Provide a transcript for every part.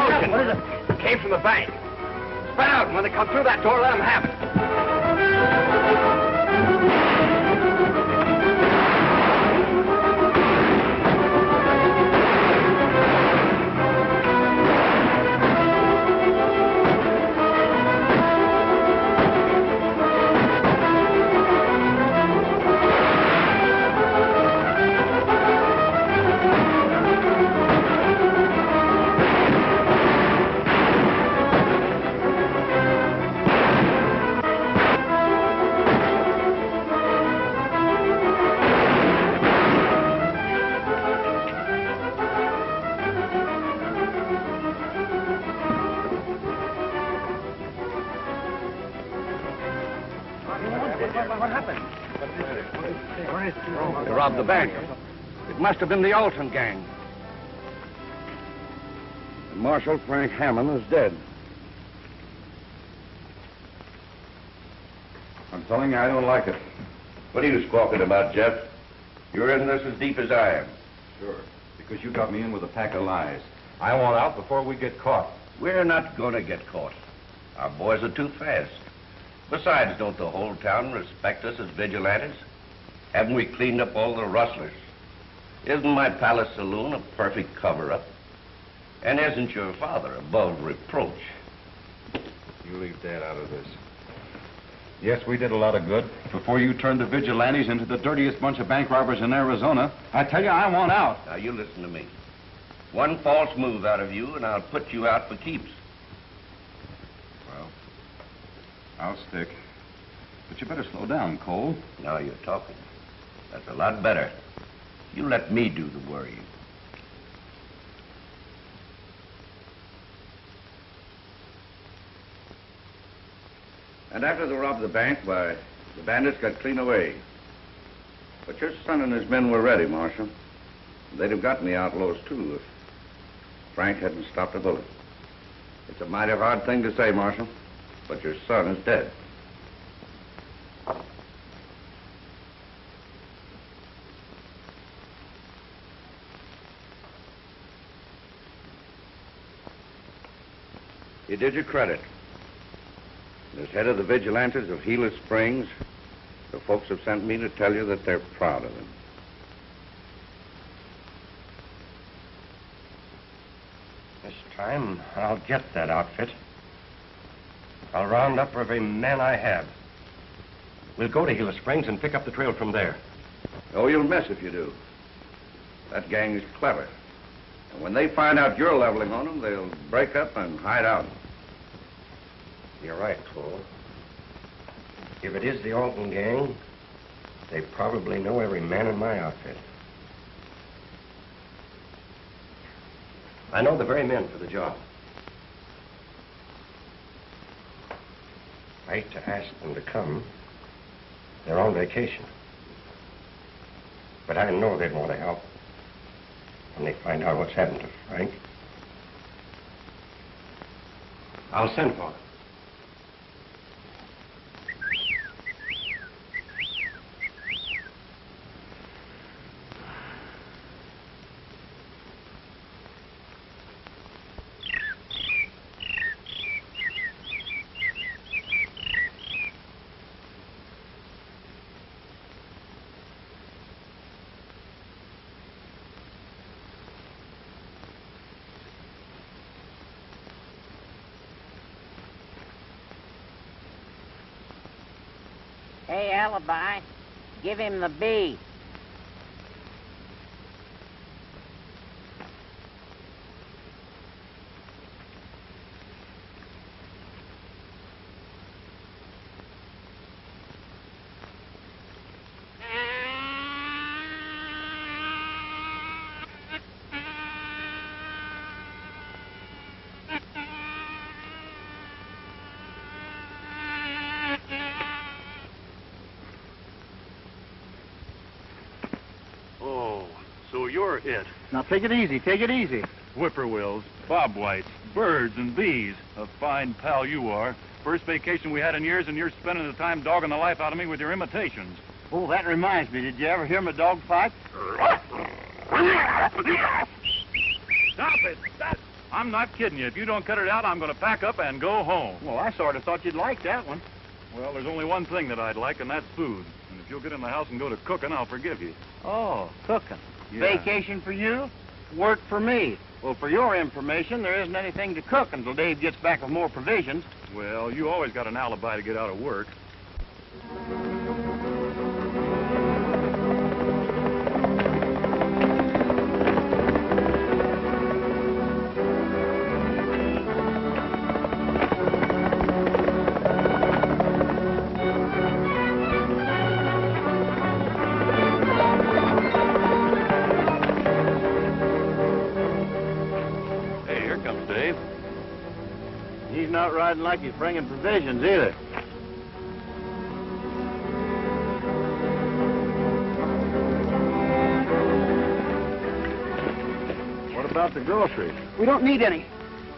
explosion. What is it? It came from the bank. Spread out, and when they come through that door, let them have it. What happened? They robbed the bank. It must have been the Alton gang. And Marshal Frank Hammond is dead. I'm telling you, I don't like it. What are you squawking about, Jeff? You're in this as deep as I am. Sure, because you got me in with a pack of lies. I want out before we get caught. We're not going to get caught. Our boys are too fast. Besides, don't the whole town respect us as vigilantes? Haven't we cleaned up all the rustlers? Isn't my palace saloon a perfect cover-up? And isn't your father above reproach? You leave Dad out of this. Yes, we did a lot of good. Before you turned the vigilantes into the dirtiest bunch of bank robbers in Arizona, I tell you, I want out. Now, you listen to me. One false move out of you, and I'll put you out for keeps. Well, I'll stick. But you better slow down, Cole. Now you're talking. That's a lot better. You let me do the worrying. And after they robbed the bank, why, the bandits got clean away. But your son and his men were ready, Marshal. They'd have gotten the outlaws, too, if Frank hadn't stopped a bullet. It's a mighty hard thing to say, Marshal, but your son is dead. You did your credit. As head of the Vigilantes of Gila Springs, the folks have sent me to tell you that they're proud of him. This time, I'll get that outfit. I'll round up every man I have. We'll go to Gila Springs and pick up the trail from there. Oh, you'll miss if you do. That gang is clever. And when they find out you're leveling on them, they'll break up and hide out. You're right, Cole. If it is the Alton gang, they probably know every man in my outfit. I know the very men for the job. I hate to ask them to come. They're on vacation. But I know they'd want to help when they find out what's happened to Frank. I'll send for them. Hey, Alibi, give him the B. You're it. Now, take it easy, take it easy. Whippoorwills, bobwhites, birds, and bees. A fine pal you are. First vacation we had in years, and you're spending the time dogging the life out of me with your imitations. Oh, that reminds me. Did you ever hear my dog fight? Stop it! I'm not kidding you. If you don't cut it out, I'm going to pack up and go home. Well, I sort of thought you'd like that one. Well, there's only one thing that I'd like, and that's food. And if you'll get in the house and go to cooking, I'll forgive you. Oh, cooking. Yeah. Vacation for you, work for me. Well, for your information, there isn't anything to cook until Dave gets back with more provisions. Well, you always got an alibi to get out of work. He's not riding like he's bringing provisions either. What about the groceries? We don't need any.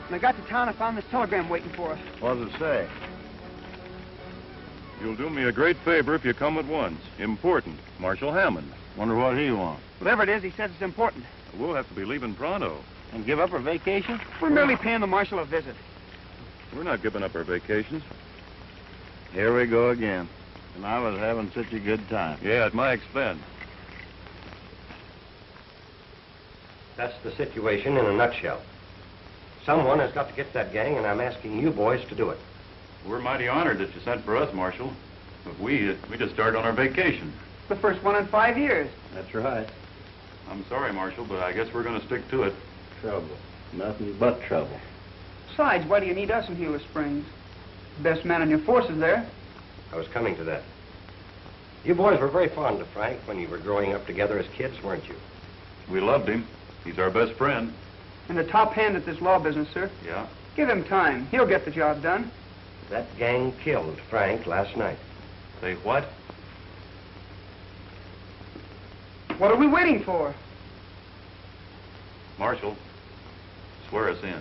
When I got to town, I found this telegram waiting for us. What does it say? You'll do me a great favor if you come at once. Important. Marshal Hammond. Wonder what he wants. Whatever it is, he says it's important. We'll have to be leaving pronto. And give up our vacation? We're merely paying the marshal a visit. We're not giving up our vacations. Here we go again. And I was having such a good time. Yeah, at my expense. That's the situation in a nutshell. Someone has got to get that gang, and I'm asking you boys to do it. We're mighty honored that you sent for us, Marshal. But we just started on our vacation. The first one in 5 years. That's right. I'm sorry, Marshal, but I guess we're going to stick to it. Trouble. Nothing but trouble. Besides, why do you need us in Gila Springs? The best man in your force is there. I was coming to that. You boys were very fond of Frank when you were growing up together as kids, weren't you? We loved him. He's our best friend. And the top hand at this law business, sir. Yeah. Give him time. He'll get the job done. That gang killed Frank last night. Say what? What are we waiting for? Marshal, swear us in.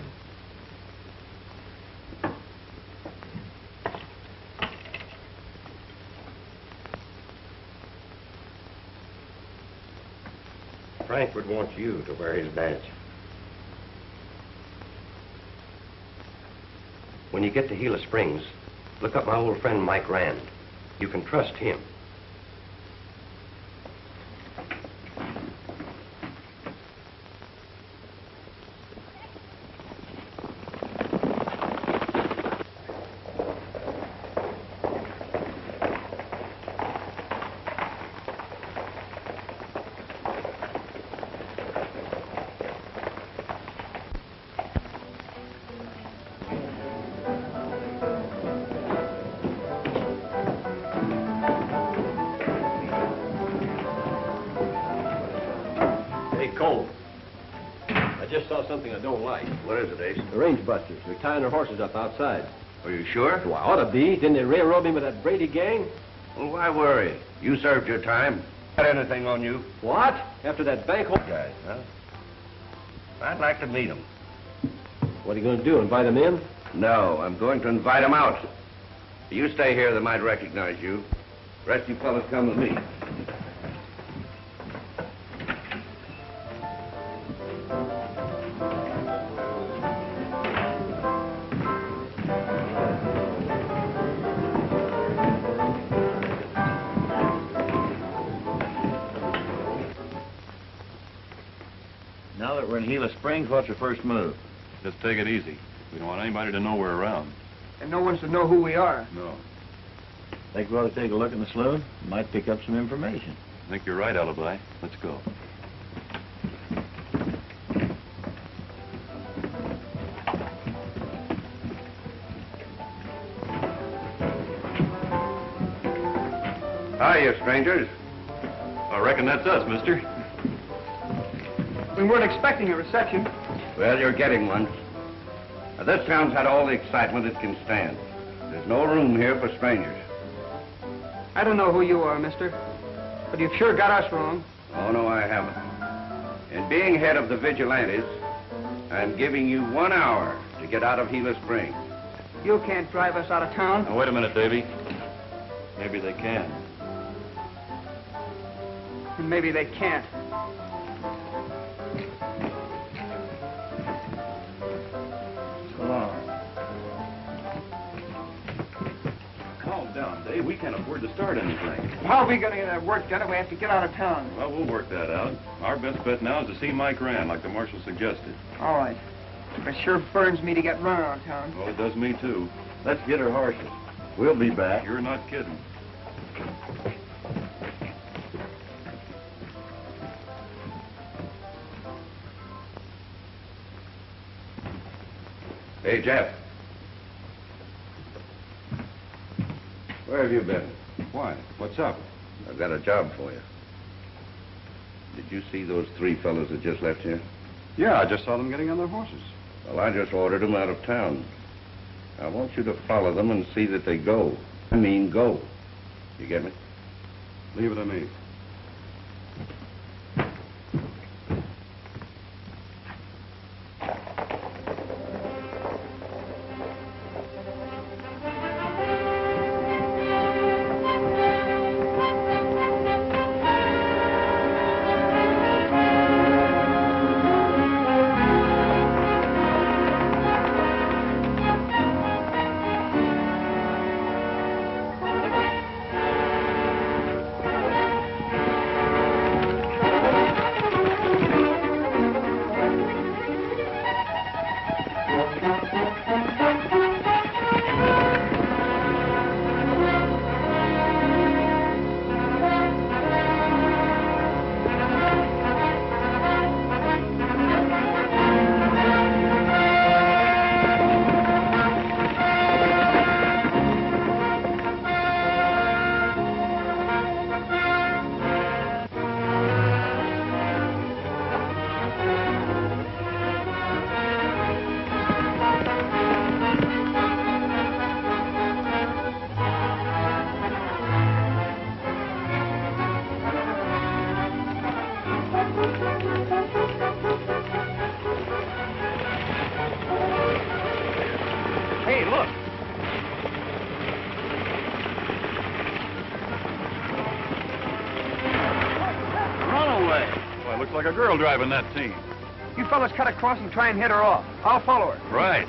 Frank would want you to wear his badge. When you get to Gila Springs, look up my old friend Mike Rand. You can trust him. Something I don't like. What is it, Ace? The range busters. They're tying their horses up outside. Are you sure? Well, I ought to be. Didn't they railroad me with that Brady gang? Well, why worry? You served your time. Got anything on you? What? After that bank hole? Guys, huh? I'd like to meet them. What are you going to do, invite them in? No, I'm going to invite them out. You stay here, they might recognize you. The rest of you fellas come with me. Now that we're in Gila Springs, what's your first move? Just take it easy. We don't want anybody to know we're around. And no one's to know who we are. No. Think we ought to take a look in the saloon? Might pick up some information. I think you're right, Alibi. Let's go. Hi, you strangers. I reckon that's us, mister. We weren't expecting a reception. Well, you're getting one. Now, this town's had all the excitement it can stand. There's no room here for strangers. I don't know who you are, mister, but you've sure got us wrong. Oh, no, I haven't. In being head of the Vigilantes, I'm giving you 1 hour to get out of Gila Springs. You can't drive us out of town. Now, wait a minute, Davy. Maybe they can. And maybe they can't. Hey, we can't afford to start anything. How are we going to get that work done if we have to get out of town? Well, we'll work that out. Our best bet now is to see Mike Rand, like the marshal suggested. All right. But it sure burns me to get run out of town. Well, it does me, too. Let's get our horses. We'll be back. You're not kidding. Hey, Jeff. Where have you been? Why? What's up? I've got a job for you. Did you see those 3 fellows that just left here? Yeah, I just saw them getting on their horses. Well, I just ordered them out of town. I want you to follow them and see that they go. I mean, go. You get me? Leave it to me. Like a girl driving that team. You fellas cut across and try and hit her off. I'll follow her. Right.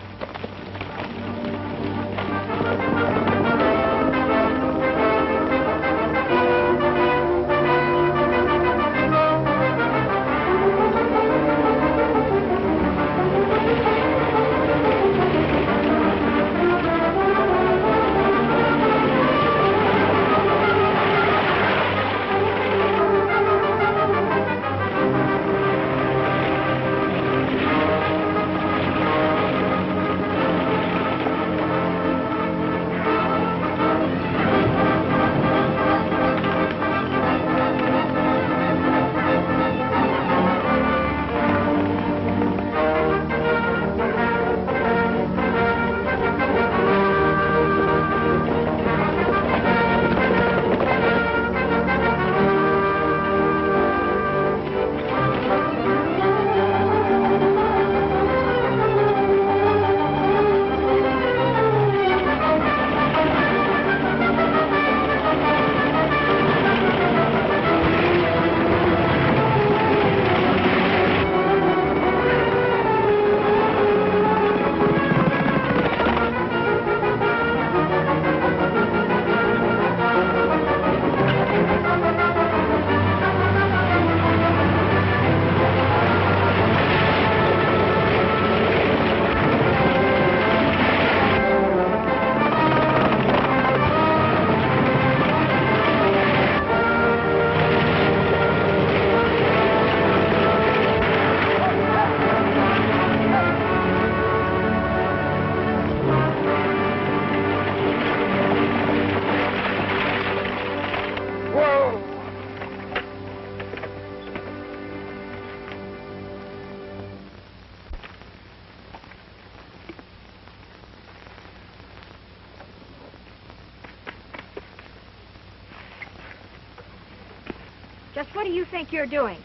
Just what do you think you're doing?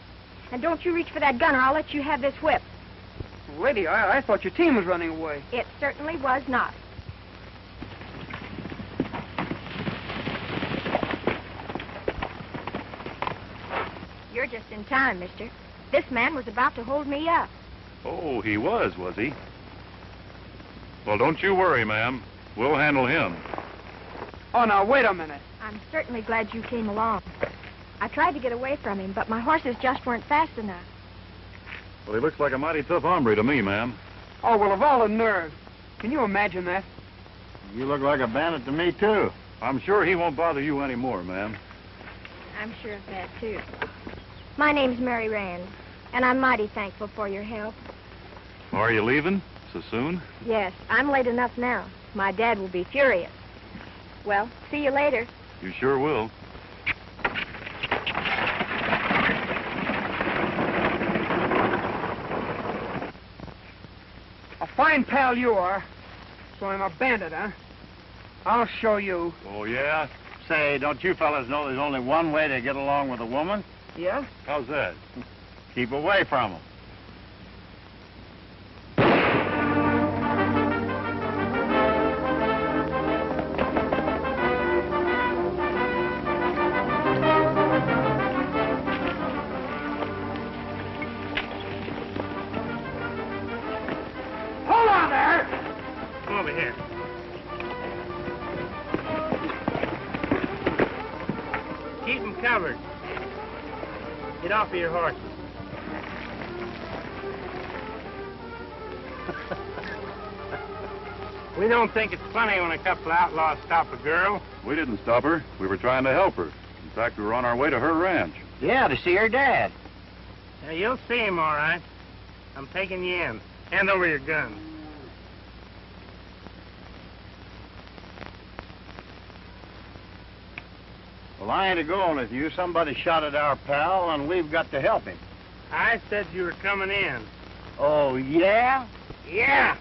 And don't you reach for that gun or I'll let you have this whip. Lady, I thought your team was running away. It certainly was not. You're just in time, mister. This man was about to hold me up. Oh, he was he? Well, don't you worry, ma'am. We'll handle him. Oh, now, wait a minute. I'm certainly glad you came along. I tried to get away from him, but my horses just weren't fast enough. Well, he looks like a mighty tough hombre to me, ma'am. Oh, well, of all the nerve. Can you imagine that? You look like a bandit to me, too. I'm sure he won't bother you anymore, ma'am. I'm sure of that, too. My name's Mary Rand, and I'm mighty thankful for your help. Are you leaving so soon? Yes, I'm late enough now. My dad will be furious. Well, see you later. You sure will. A fine pal you are. So I'm a bandit, huh? I'll show you. Oh, yeah? Say, don't you fellas know there's only one way to get along with a woman? Yeah? How's that? Keep away from them. Hold on there! Come over here. Keep them covered. Get off of your horses. We don't think it's funny when a couple of outlaws stop a girl. We didn't stop her. We were trying to help her. In fact, we were on our way to her ranch. Yeah, to see her dad. Now, you'll see him, all right. I'm taking you in. Hand over your gun. Well, I ain't a-going with you. Somebody shot at our pal, and we've got to help him. I said you were coming in. Oh, yeah? Yeah!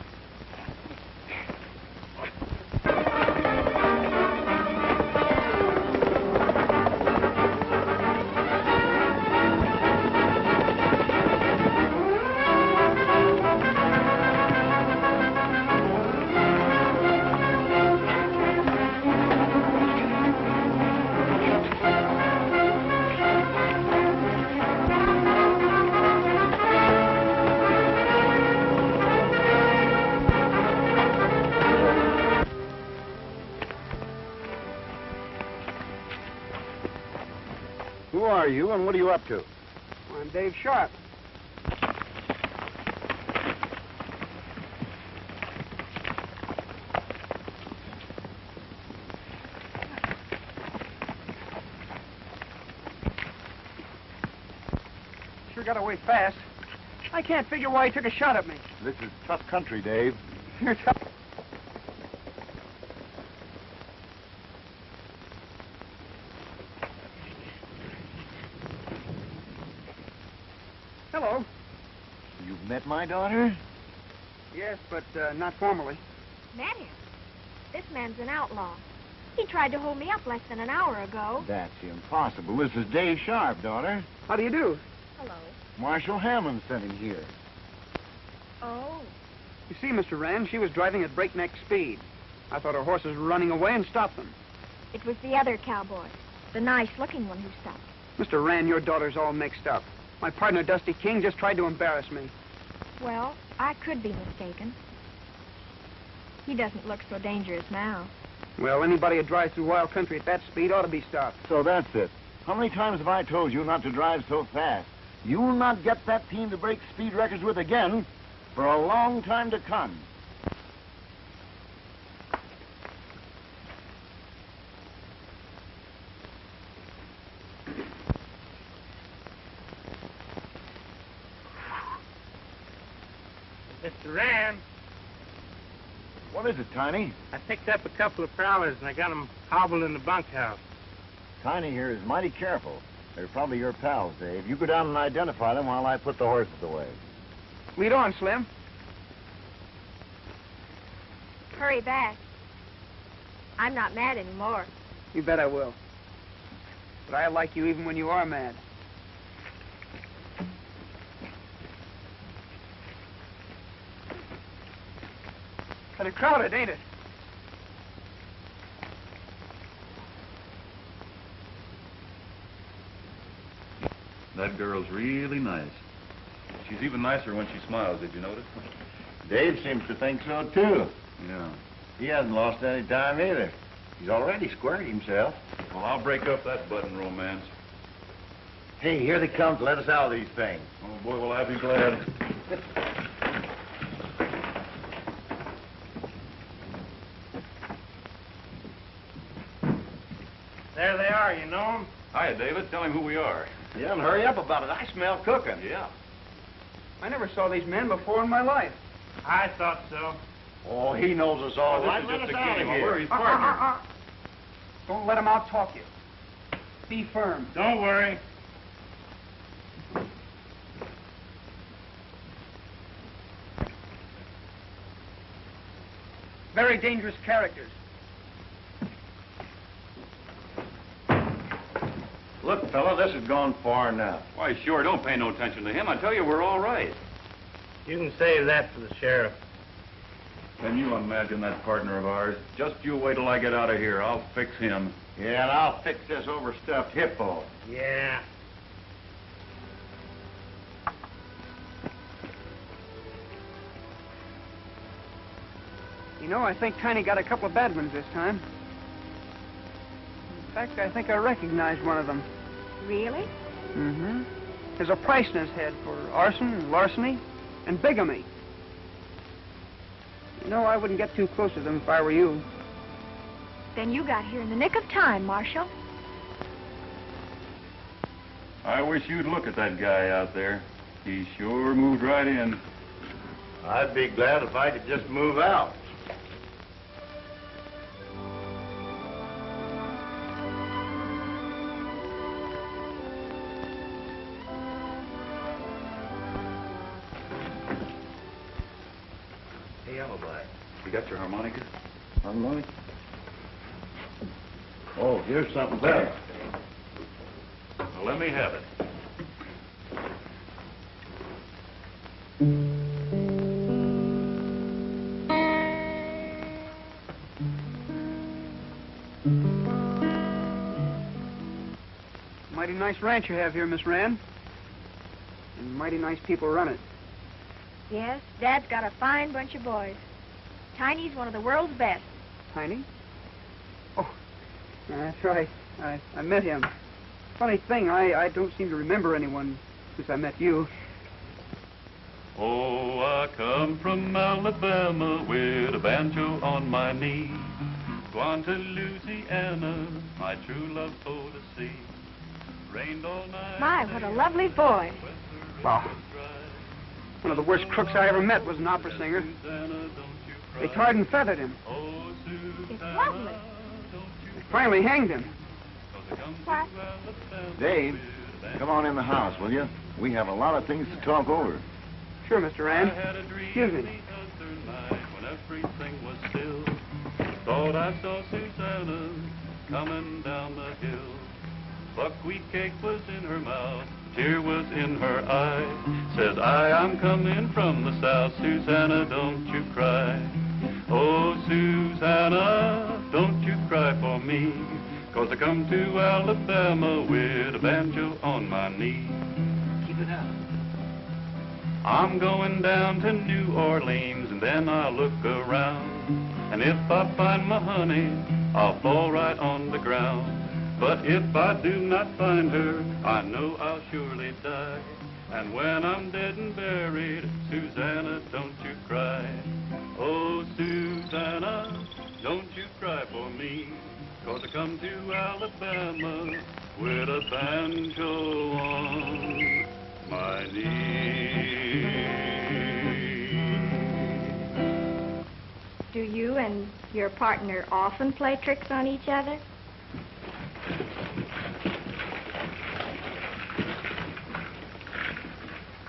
Who are you, and what are you up to? I'm Dave Sharpe. Sure got away fast. I can't figure why he took a shot at me. This is tough country, Dave. You're tough. Hello. You've met my daughter? Yes, but not formally. Met him? This man's an outlaw. He tried to hold me up less than an hour ago. That's impossible. This is Dave Sharpe, daughter. How do you do? Hello. Marshal Hammond sent him here. Oh. You see, Mr. Rand, she was driving at breakneck speed. I thought her horse was running away and stopped them. It was the other cowboy, the nice-looking one who stopped. Mr. Rand, your daughter's all mixed up. My partner, Dusty King, just tried to embarrass me. Well, I could be mistaken. He doesn't look so dangerous now. Well, anybody who drives through wild country at that speed ought to be stopped. So that's it. How many times have I told you not to drive so fast? You will not get that team to break speed records with again for a long time to come. Mr. Rand, What is it, Tiny? I picked up a couple of prowlers, and I got them hobbled in the bunkhouse. Tiny here is mighty careful. They're probably your pals, Dave. You go down and identify them while I put the horses away. Lead on, Slim. Hurry back. I'm not mad anymore. You bet I will. But I like you even when you are mad. Kind of crowded, ain't it? That girl's really nice. She's even nicer when she smiles, did you notice? Dave seems to think so, too. Yeah. He hasn't lost any time either. He's already squared himself. Well, I'll break up that budding romance. Hey, here they come to let us out of these things. Oh, boy, will I be glad. There they are, you know them? Hi, David. Tell him who we are. Yeah, and hurry up about it. I smell cooking. Yeah. I never saw these men before in my life. I thought so. Oh, he knows us all This right. is Let just us a out game. of here. We're his partners. Don't let them out-talk you. Be firm. Don't worry. Very dangerous characters. Look, fella, this has gone far enough. Why, sure, don't pay no attention to him. I tell you, we're all right. You can save that for the sheriff. Can you imagine that partner of ours? Just you wait till I get out of here. I'll fix him. Yeah, and I'll fix this overstuffed hippo. Yeah. You know, I think Tiny got a couple of bad ones this time. In fact, I think I recognize one of them. Really? Mm-hmm. There's a price in his head for arson, larceny, and bigamy. You know, I wouldn't get too close to them if I were you. Then you got here in the nick of time, Marshal. I wish you'd look at that guy out there. He sure moved right in. I'd be glad if I could just move out. Hey, Alibi, you got your harmonica? Harmonica? Oh, here's something better. Well, let me have it. Mighty nice ranch you have here, Miss Rand. And mighty nice people run it. Yes, Dad's got a fine bunch of boys. Tiny's one of the world's best. Tiny? Oh, that's right. I met him. Funny thing, I don't seem to remember anyone since I met you. Oh, I come from Alabama with a banjo on my knee. Gone to Louisiana, my true love for to see. Rained all night. My, what a lovely voice. Wow. One of the worst crooks I ever met was an opera singer. They tarred and feathered him. It's lovely. They finally hanged him. What? Dave, come on in the house, will you? We have a lot of things to talk over. Sure, Mr. Rand. Excuse me. When everything was still, thought I saw Susanna coming down the hill. Buckwheat cake was in her mouth, tear was in her eye. Says I'm coming from the south, Susanna, don't you cry. Oh, Susanna, don't you cry for me, 'cause I come to Alabama with a banjo on my knee. Keep it up. I'm going down to New Orleans, and then I'll look around. And if I find my honey, I'll fall right on the ground. But if I do not find her, I know I'll surely die. And when I'm dead and buried, Susanna, don't you cry. Oh, Susanna, don't you cry for me, 'cause I come to Alabama with a banjo on my knee. Do you and your partner often play tricks on each other?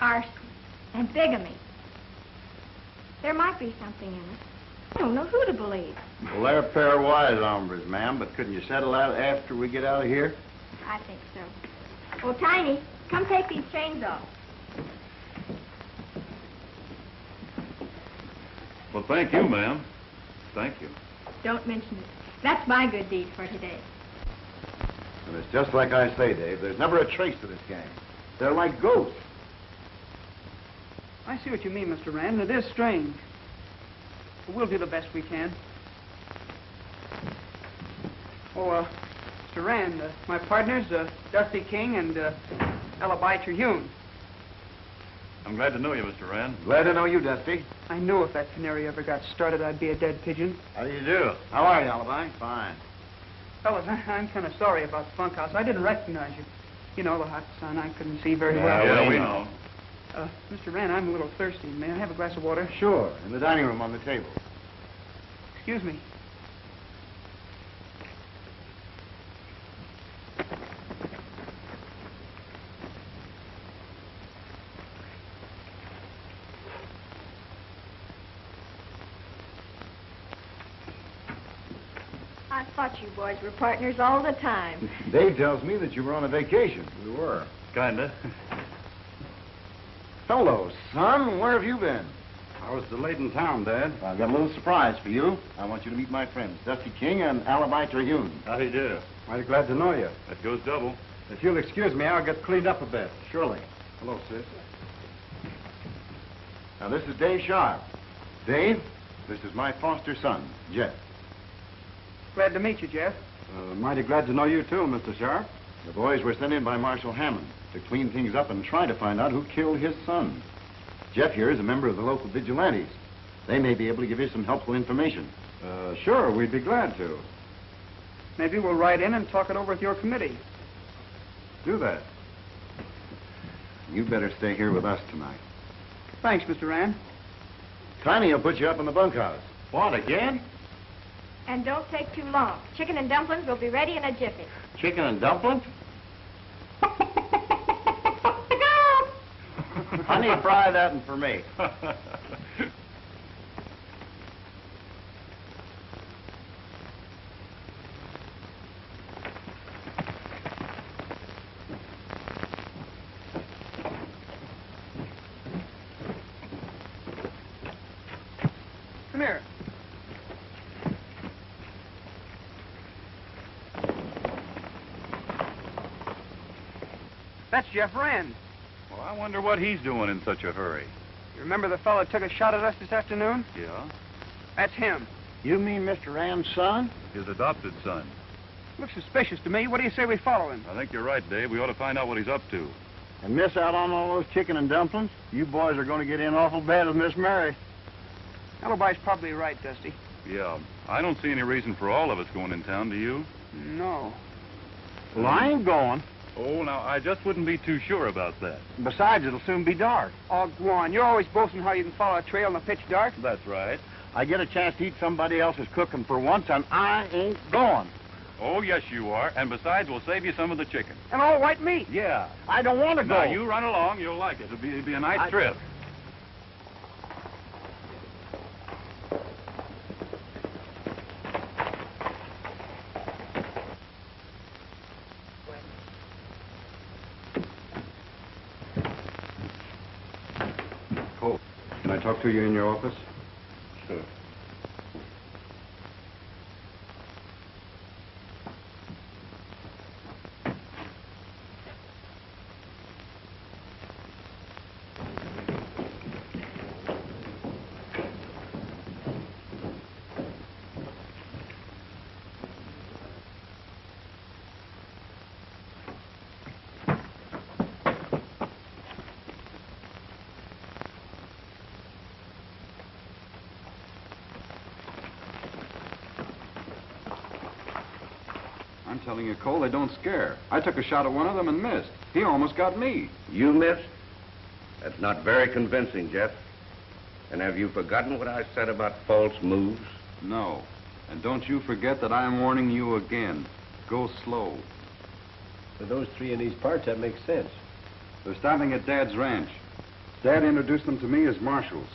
Arson and bigamy. There might be something in it. I don't know who to believe. Well, they're a pair of wise hombres, ma'am, but couldn't you settle that after we get out of here? I think so. Oh, Tiny, come take these chains off. Well, thank you, ma'am. Thank you. Don't mention it. That's my good deed for today. And it's just like I say, Dave. There's never a trace to this gang. They're like ghosts. I see what you mean, Mr. Rand. It is strange. But we'll do the best we can. Oh, Mr. Rand, my partners, Dusty King and Alibi Terhune. I'm glad to know you, Mr. Rand. Glad to know you, Dusty. I knew if that canary ever got started, I'd be a dead pigeon. How do you do? How are you, Alibi? Fine. Fellas, I'm kind of sorry about the bunkhouse. I didn't recognize you. You know, the hot sun, I couldn't see very well. Yeah, we know. Mr. Rand, I'm a little thirsty. May I have a glass of water? Sure. In the dining room on the table. Excuse me. I thought you boys were partners all the time. Dave tells me that you were on a vacation. We were. Kinda. Hello, son. Where have you been? I was delayed in town, Dad. I've got a little surprise for you. I want you to meet my friends, Dusty King and Alibi Terhune. How do you do? Mighty glad to know you. That goes double. If you'll excuse me, I'll get cleaned up a bit. Surely. Hello, sis. Now, this is Dave Sharpe. Dave, this is my foster son, Jeff. Glad to meet you, Jeff. Mighty glad to know you, too, Mr. Sharpe. The boys were sent in by Marshal Hammond to clean things up and try to find out who killed his son. Jeff here is a member of the local vigilantes. They may be able to give you some helpful information. Sure, we'd be glad to. Maybe we'll ride in and talk it over with your committee. Do that. You better stay here with us tonight. Thanks, Mr. Rand. Tiny will put you up in the bunkhouse. What, again? And don't take too long. Chicken and dumplings will be ready in a jiffy. Chicken and dumplings? Honey, fry that one for me. Come here. That's Jeff Rand. Well, I wonder what he's doing in such a hurry. You remember the fellow that took a shot at us this afternoon? Yeah? That's him. You mean Mr. Rand's son? His adopted son. Looks suspicious to me. What do you say we follow him? I think you're right, Dave. We ought to find out what he's up to. And miss out on all those chicken and dumplings? You boys are going to get in awful bad with Miss Mary. Alibi's probably right, Dusty. Yeah. I don't see any reason for all of us going in town, do you? No. Well, I ain't going. Oh, now, I just wouldn't be too sure about that. Besides, it'll soon be dark. Oh, go on. You're always boasting how you can follow a trail in the pitch dark. That's right. I get a chance to eat somebody else's cooking for once, and I ain't going. Oh, yes, you are. And besides, we'll save you some of the chicken. And all white meat. Yeah. I don't want to go. Now, you run along. You'll like it. It'll be a nice trip. Cole, can I talk to you in your office? Sure. I'm telling you, Cole, they don't scare. I took a shot at one of them and missed. He almost got me. You missed? That's not very convincing, Jeff. And have you forgotten what I said about false moves? No. And don't you forget that I am warning you again. Go slow. For those three in these parts, that makes sense. They're stopping at Dad's ranch. Dad introduced them to me as marshals.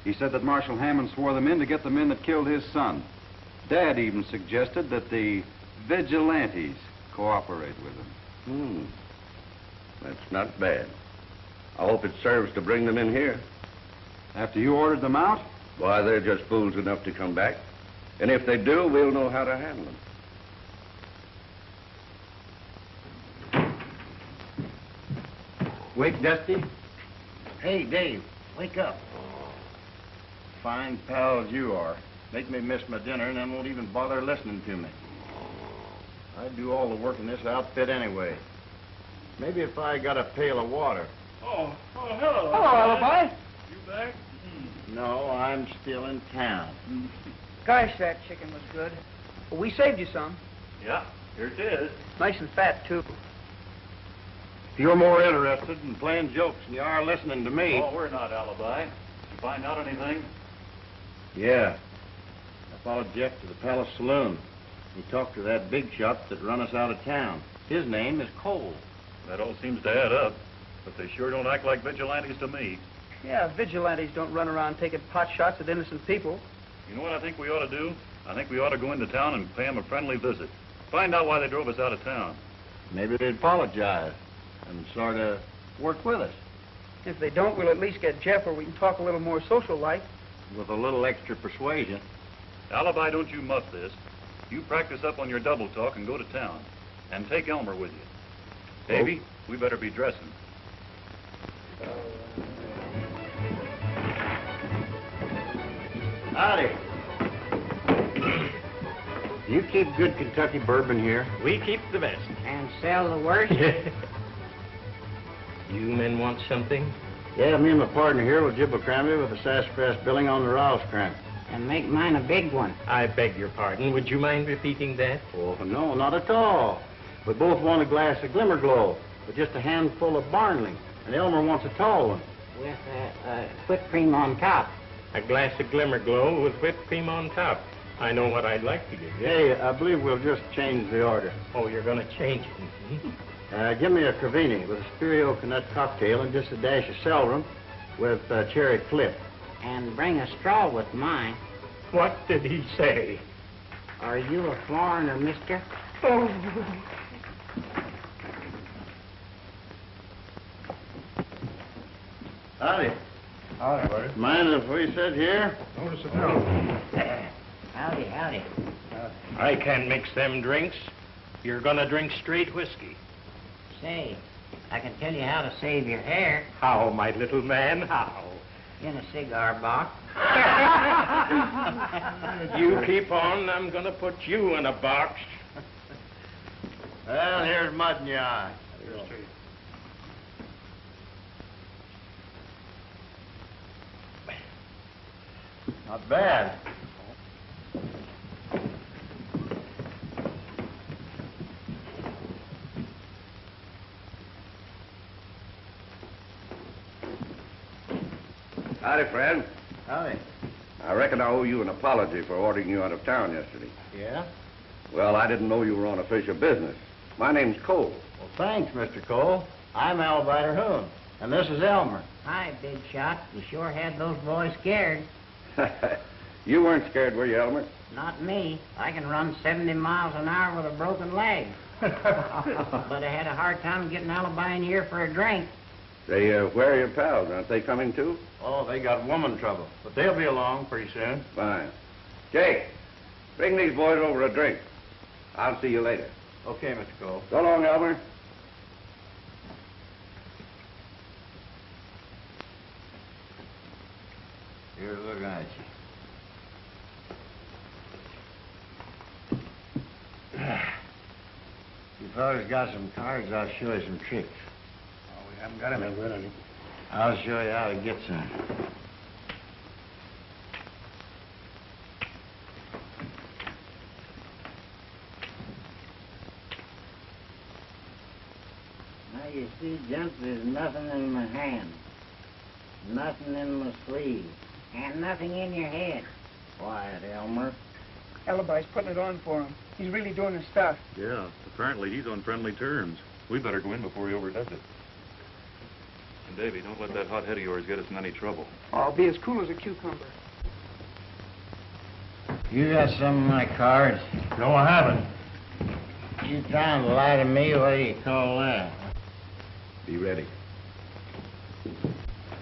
He said that Marshal Hammond swore them in to get the men that killed his son. Dad even suggested that the vigilantes cooperate with him. That's not bad. I hope it serves to bring them in here. After you ordered them out? Why, they're just fools enough to come back. And if they do, we'll know how to handle them. Wake, Dusty. Hey, Dave, wake up. Fine pals you are. Make me miss my dinner and then won't even bother listening to me. I do all the work in this outfit anyway. Maybe if I got a pail of water. Oh, hello. Hello, Alibi. You back? No, I'm still in town. Gosh, that chicken was good. Well, we saved you some. Yeah, here it is. Nice and fat, too. If you're more interested in playing jokes than you are listening to me. Oh, we're not, Alibi. Did you find out anything? Yeah. I followed Jeff to the Palace Saloon. He talked to that big shot that run us out of town. His name is Cole. That all seems to add up, but they sure don't act like vigilantes to me. Yeah, vigilantes don't run around taking pot shots at innocent people. You know what I think we ought to do? I think we ought to go into town and pay them a friendly visit. Find out why they drove us out of town. Maybe they'd apologize and sort of work with us. If they don't, we'll at least get Jeff where we can talk a little more social-like. With a little extra persuasion. Alibi, don't you muff this. You practice up on your double talk and go to town. And take Elmer with you. Davy, we better be dressing. Howdy. Do you keep good Kentucky bourbon here? We keep the best. And sell the worst? You men want something? Yeah, me and my partner here will jibble cranberry with a sassafras billing on the Rouse crank. And make mine a big one. I beg your pardon. Would you mind repeating that? Oh, no, not at all. We both want a glass of Glimmer Glow, with just a handful of Barnley. And Elmer wants a tall one. With whipped cream on top. A glass of Glimmer Glow with whipped cream on top. I know what I'd like to give you. Hey, I believe we'll just change the order. Oh, you're going to change it. Give me a Cravini with a Spirito Nut cocktail and just a dash of celery with cherry clip. And bring a straw with mine. What did he say? Are you a foreigner, mister? Oh. Howdy. Howdy, buddy. Mind if we sit here? Notice it now. Howdy, howdy. I can't mix them drinks. You're going to drink straight whiskey. Say, I can tell you how to save your hair. How, my little man, how? In a cigar box. You keep on, I'm going to put you in a box. Well, here's mud in your eye. Not bad. Howdy, friend. Howdy. I reckon I owe you an apology for ordering you out of town yesterday. Yeah? Well, I didn't know you were on official business. My name's Cole. Well, thanks, Mr. Cole. I'm Alibi Terhune, and this is Elmer. Hi, big shot. You sure had those boys scared. You weren't scared, were you, Elmer? Not me. I can run 70 miles an hour with a broken leg. But I had a hard time getting Alibi in here for a drink. Say, where are your pals? Aren't they coming too? Oh, they got woman trouble, but they'll be along pretty soon. Fine. Jake, bring these boys over a drink. I'll see you later. Okay, Mr. Cole. So long, Elmer. Here's looking at you. You fellas got some cards, I'll show you some tricks. Oh, we haven't got any, really. I'll show you how to get some. Now, you see, gents, there's nothing in my hand, nothing in my sleeve, and nothing in your head. Quiet, Elmer. Alibi's putting it on for him. He's really doing his stuff. Yeah, apparently he's on friendly terms. We better go in before he overdoes it. And Davy, don't let that hot head of yours get us in any trouble. I'll be as cool as a cucumber. You got some of my cards? No, I haven't. You trying to lie to me? What do you call that? Be ready.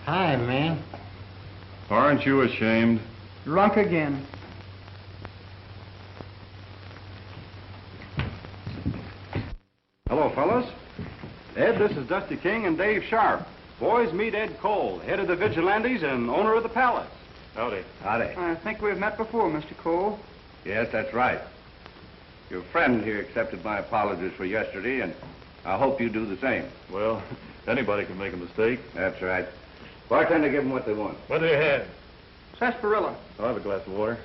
Hi, man. Aren't you ashamed? Drunk again. Hello, fellas. Ed, this is Dusty King and Dave Sharpe. Boys, meet Ed Cole, head of the Vigilantes and owner of the Palace. Howdy. Howdy. I think we've met before, Mr. Cole. Yes, that's right. Your friend here accepted my apologies for yesterday, and I hope you do the same. Well, anybody can make a mistake. That's right. Bartender, give them what they want. What do you have? Sarsaparilla. I'll have a glass of water.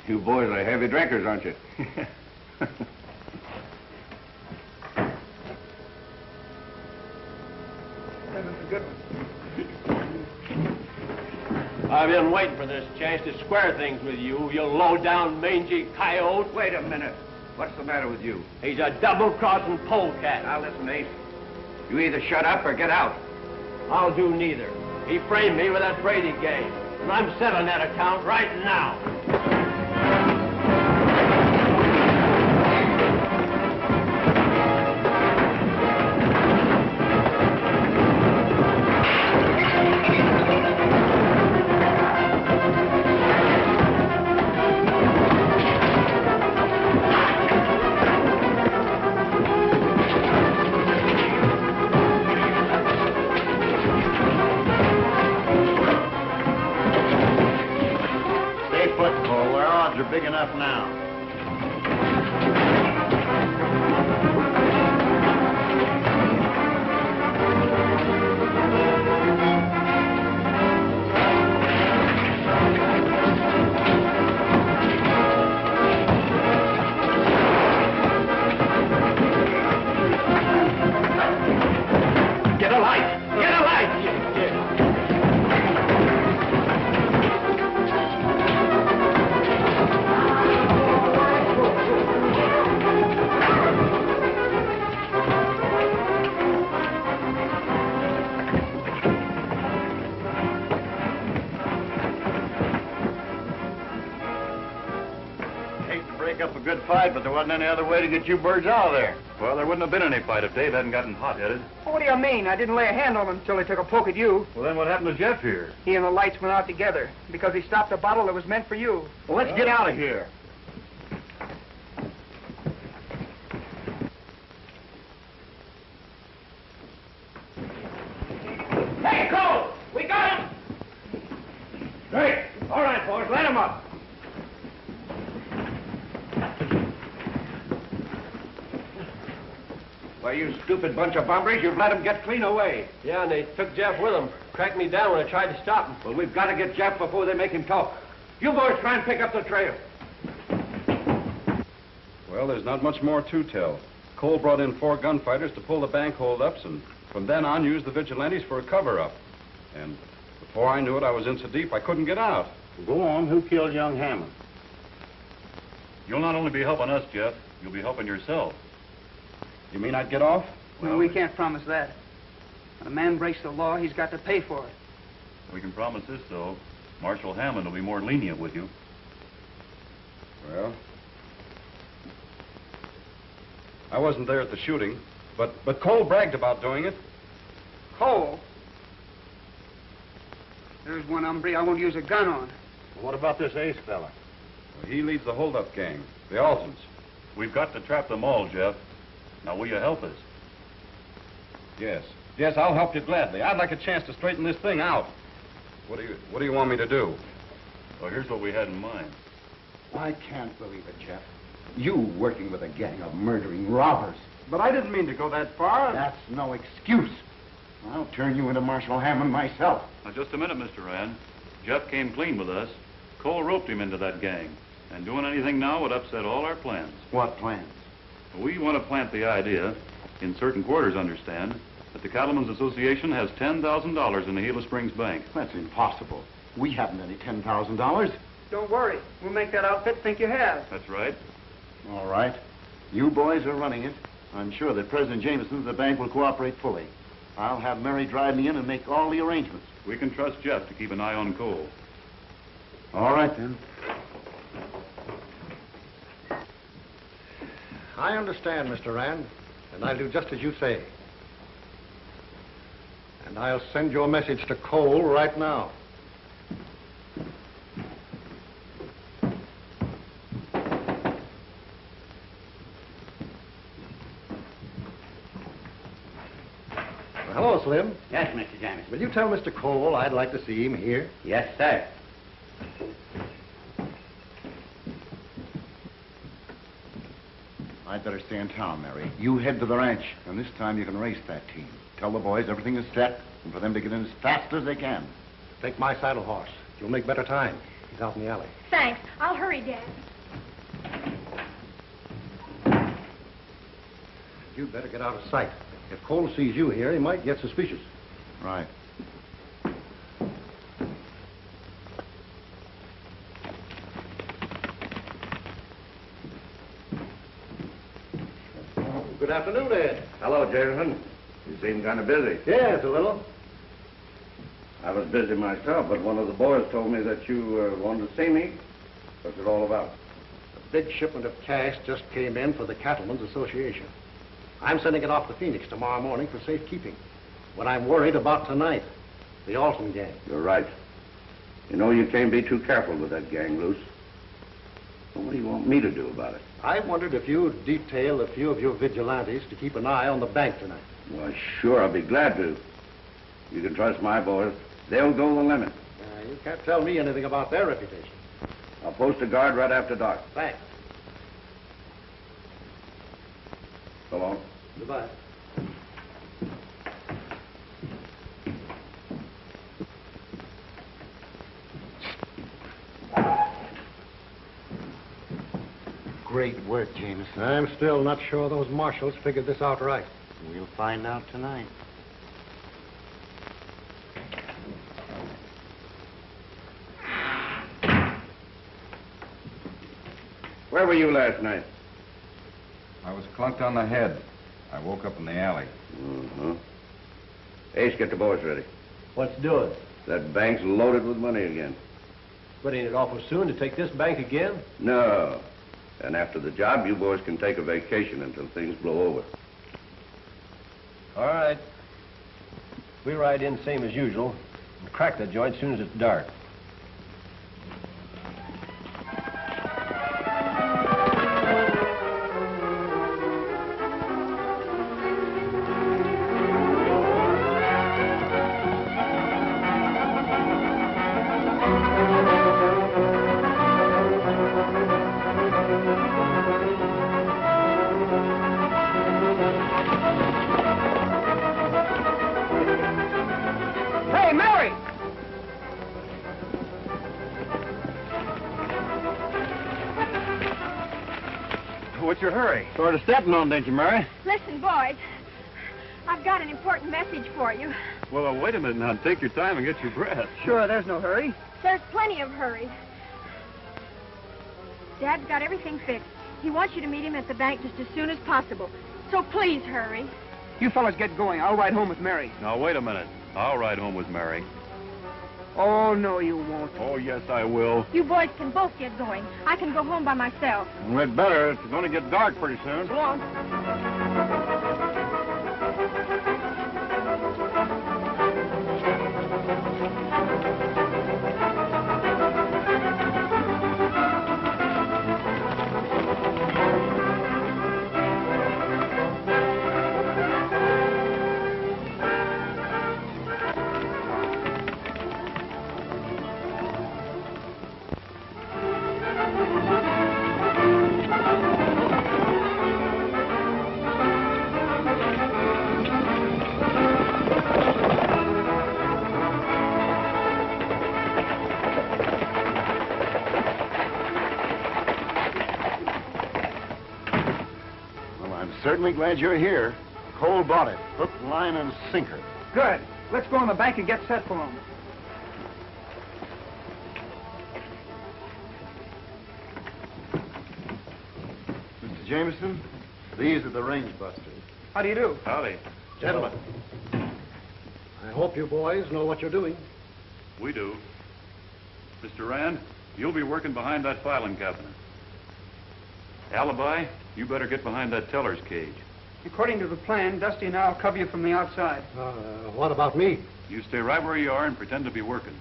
You boys are heavy drinkers, aren't you? That was a good one. I've been waiting for this chance to square things with you, you low-down, mangy coyote. Wait a minute. What's the matter with you? He's a double-crossing polecat. Now, listen, Ace. You either shut up or get out. I'll do neither. He framed me with that Brady game, and I'm settling that account right now. Big enough now. Get a light! Get a light! Up a good fight, but there wasn't any other way to get you birds out of there. Well, there wouldn't have been any fight if Dave hadn't gotten hot-headed. What do you mean? I didn't lay a hand on him until he took a poke at you. Well, then what happened to Jeff here? He and the lights went out together because he stopped a bottle that was meant for you. Well, let's get out of here. Hey, Cole! We got him! Great. All right, boys, let him up. Why, you stupid bunch of bumbers, you've let him get clean away. Yeah, and they took Jeff with them. Cracked me down when I tried to stop him. Well, we've got to get Jeff before they make him talk. You boys try and pick up the trail. Well, there's not much more to tell. Cole brought in 4 gunfighters to pull the bank holdups, and from then on used the vigilantes for a cover-up. And before I knew it, I was in so deep I couldn't get out. Go on. Who killed young Hammond? You'll not only be helping us, Jeff, you'll be helping yourself. You mean I'd get off? Well, we can't promise that. When a man breaks the law, he's got to pay for it. We can promise this, though. Marshal Hammond will be more lenient with you. Well, I wasn't there at the shooting, but Cole bragged about doing it. Cole? There's one hombre I won't use a gun on. Well, what about this Ace fella? Well, he leads the holdup gang, the Altons. We've got to trap them all, Jeff. Now, will you help us? Yes. Yes, I'll help you gladly. I'd like a chance to straighten this thing out. What do you want me to do? Well, here's what we had in mind. I can't believe it, Jeff. You working with a gang of murdering robbers. But I didn't mean to go that far. That's no excuse. I'll turn you into Marshal Hammond myself. Now, just a minute, Mr. Rand. Jeff came clean with us. Cole roped him into that gang. And doing anything now would upset all our plans. What plans? We want to plant the idea, in certain quarters, understand, that the Cattlemen's Association has $10,000 in the Gila Springs Bank. That's impossible. We haven't any $10,000. Don't worry. We'll make that outfit think you have. That's right. All right. You boys are running it. I'm sure that President Jameson of the bank will cooperate fully. I'll have Mary drive me in and make all the arrangements. We can trust Jeff to keep an eye on Cole. All right, then. I understand, Mr. Rand, and I'll do just as you say. And I'll send your message to Cole right now. Well, hello, Slim. Yes, Mr. Jameson. Will you tell Mr. Cole I'd like to see him here? Yes, sir. I'd better stay in town, Mary. You head to the ranch, and this time you can race that team. Tell the boys everything is set, and for them to get in as fast as they can. Take my saddle horse. You'll make better time. He's out in the alley. Thanks. I'll hurry, Dad. You'd better get out of sight. If Cole sees you here, he might get suspicious. Right. Good afternoon, Ed. Hello, Jameson. You seem kind of busy. Yes, a little. I was busy myself, but one of the boys told me that you wanted to see me. What's it all about? A big shipment of cash just came in for the Cattlemen's Association. I'm sending it off to Phoenix tomorrow morning for safekeeping. But I'm worried about tonight, the Alton gang. You're right. You know you can't be too careful with that gang loose. What do you want me to do about it? I wondered if you'd detail a few of your vigilantes to keep an eye on the bank tonight. Well, sure, I'll be glad to. You can trust my boys. They'll go the limit. You can't tell me anything about their reputation. I'll post a guard right after dark. Thanks. So long. Goodbye. Great work, Jameson. I'm still not sure those marshals figured this out right. We'll find out tonight. Where were you last night? I was clunked on the head. I woke up in the alley. Mm-hmm. Ace, get the boys ready. What's doing? That bank's loaded with money again. But ain't it awful soon to take this bank again? No. And after the job, you boys can take a vacation until things blow over. All right. We ride in same as usual and crack the joint as soon as it's dark. What's your hurry? Sort of stepping on, didn't you, Mary? Listen, boys. I've got an important message for you. Well, wait a minute now. Take your time and get your breath. Sure, there's no hurry. There's plenty of hurry. Dad's got everything fixed. He wants you to meet him at the bank just as soon as possible. So please hurry. You fellas get going. I'll ride home with Mary. Now, wait a minute. I'll ride home with Mary. Oh, no, you won't. Oh, yes, I will. You boys can both get going. I can go home by myself. We'd better. It's going to get dark pretty soon. Go on. Certainly glad you're here. Cole bought it. Hook, line, and sinker. Good. Let's go in the bank and get set for him. Mr. Jameson, these are the range busters. How do you do? Howdy. Gentlemen, I hope you boys know what you're doing. We do. Mr. Rand, you'll be working behind that filing cabinet. Alibi, you better get behind that teller's cage. According to the plan, Dusty and I'll cover you from the outside. What about me? You stay right where you are and pretend to be working.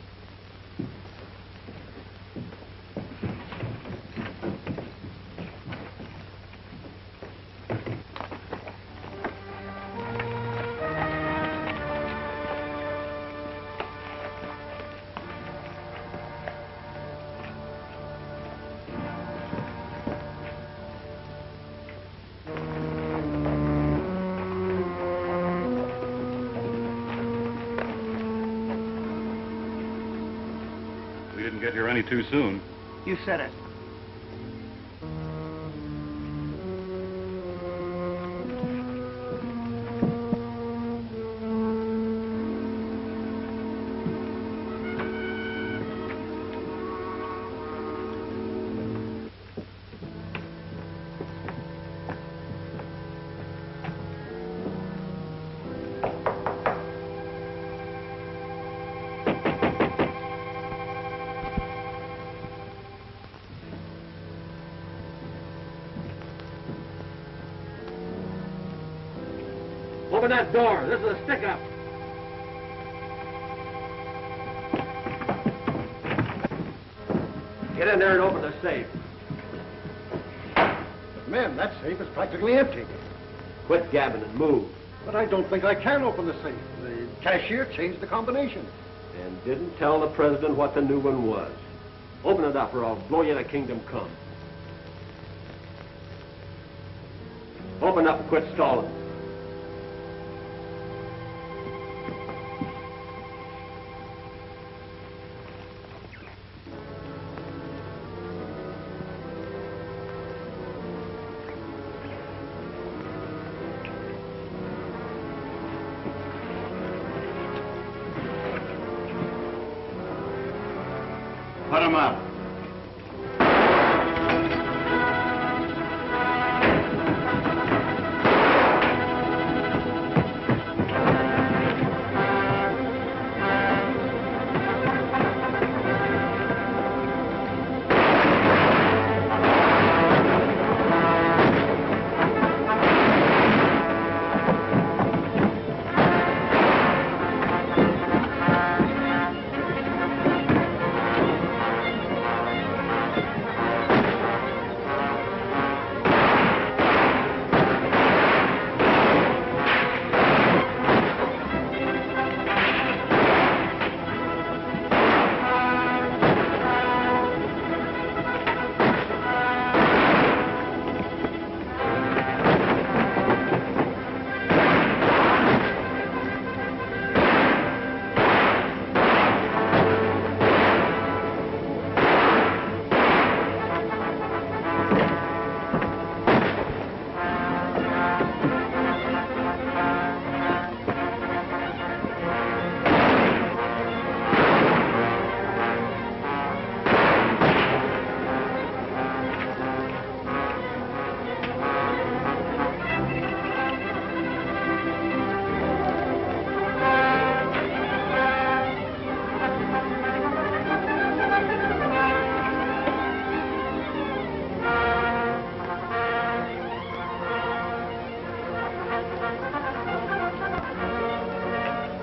get here any too soon. You said it. Open that door. This is a stick-up. Get in there and open the safe. But, men, that safe is practically empty. Quit gabbing and move. But I don't think I can open the safe. The cashier changed the combination. And didn't tell the president what the new one was. Open it up or I'll blow you to kingdom come. Open up and quit stalling. Put him up.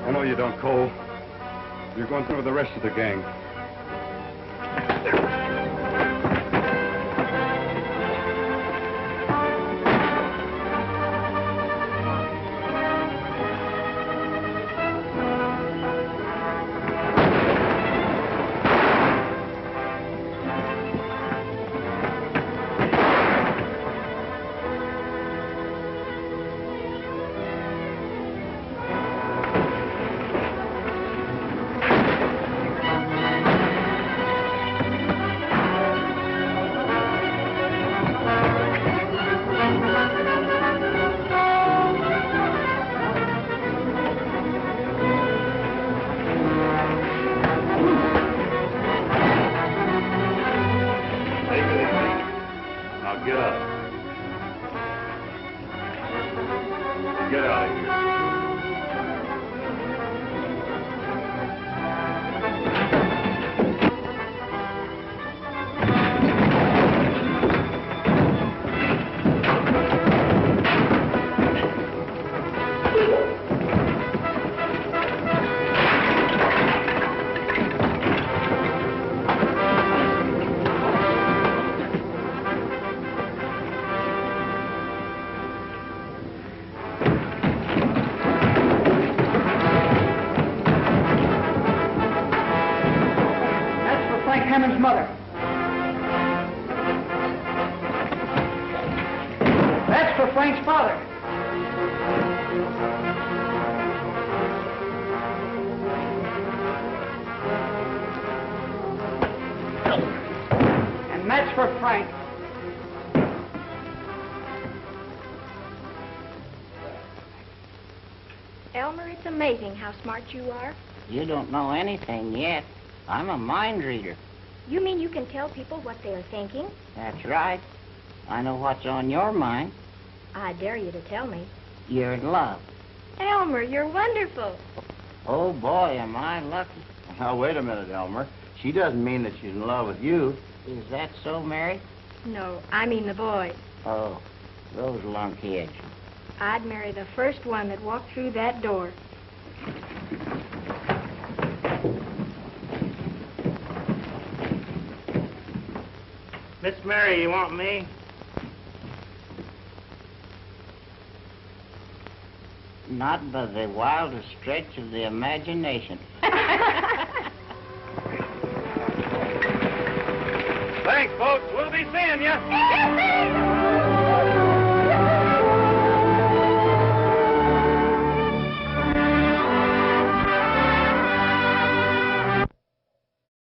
I know you don't, Cole. You're going through with the rest of the gang. Hammond's mother. That's for Frank's father. right. Elmer, it's amazing how smart you are. You don't know anything yet. I'm a mind reader. You mean you can tell people what they're thinking? That's right. I know what's on your mind. I dare you to tell me. You're in love. Elmer, you're wonderful. Oh, boy, am I lucky. Now, wait a minute, Elmer. She doesn't mean that she's in love with you. Is that so, Mary? No, I mean the boys. Oh, those lunkheads. I'd marry the first one that walked through that door. Miss Mary, you want me? Not by the wildest stretch of the imagination. Thanks, folks. We'll be seeing you.